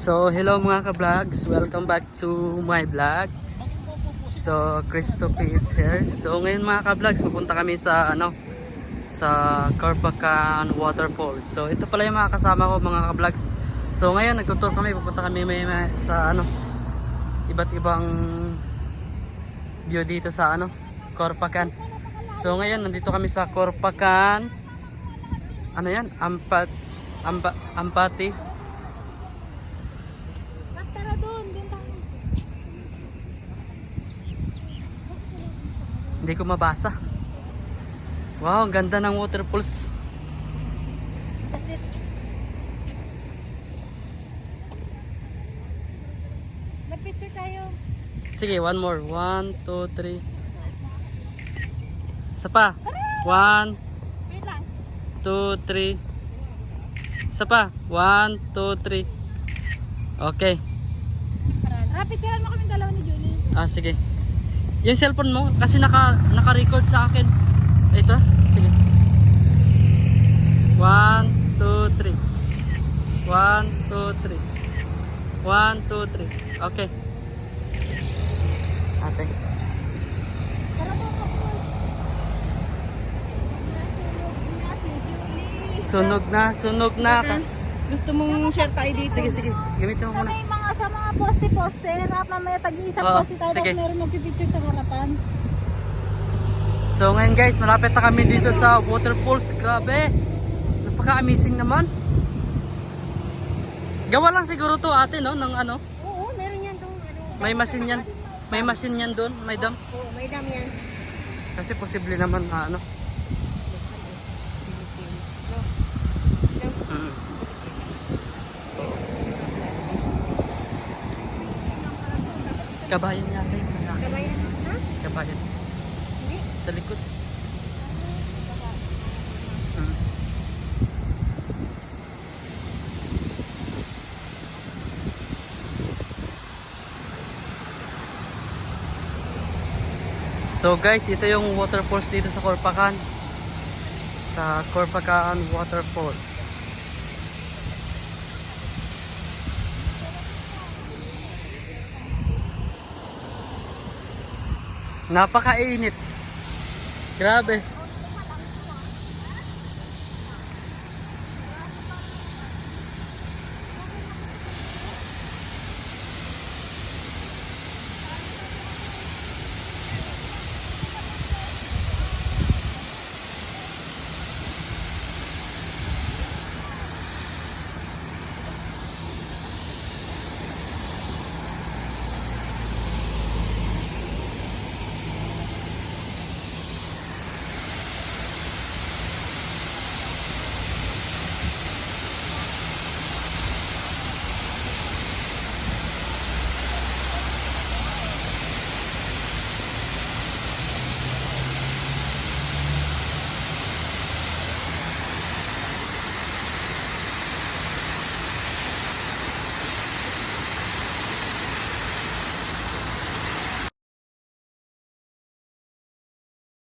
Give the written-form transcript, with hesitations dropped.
So hello mga ka-vlogs, welcome back to my vlog. So Christopher is here. So ngayon mga ka-vlogs, pupunta kami sa sa Carpacan Waterfall. So ito pala yung mga kasama ko mga ka-vlogs. So ngayon nagtutur kami, pupunta kami sa iba't ibang view dito sa Carpacan. So ngayon nandito kami sa Carpacan. Ano yan? Ampati. Hindi ko mabasa. Wow, ang ganda ng waterfalls. Nag-picture tayo. Sige, one more. 1, 2, 3. Isa pa. 1, Wait lang. 2, 3. Isa pa. 1, 2, 3. Okay. Picturean mo kami dalawa ni Julie. Sige. Yung cellphone mo kasi naka-record sa akin. Ito, sige. 1, 2, 3. 1, 2, 3. 1, 2, 3. Okay. Ate. Tara po po. Sunog na. Gusto mong share tayo dito? Sige, gamitin mo muna. May mga sa mga poste-poste. Harap mamaya tag-iisang Oo, poste tayo. sige. Meron magpipicture sa harapan. So ngayon guys, malapit na kami dito sa waterfalls. Grabe. Napaka-amazing naman. Gawa lang siguro to ate no ng Oo, meron yan tong may machine yan. May machine yan doon, may dam. Oo, may dam yan. Kasi posible naman na Mm. Kabayan yata yun. Kabayan? Ha? Kabayan. Hindi. Sa likod. Mm. So guys, ito yung waterfalls dito sa Carpacan. Sa Carpacan Waterfalls. Napakainit. Grabe.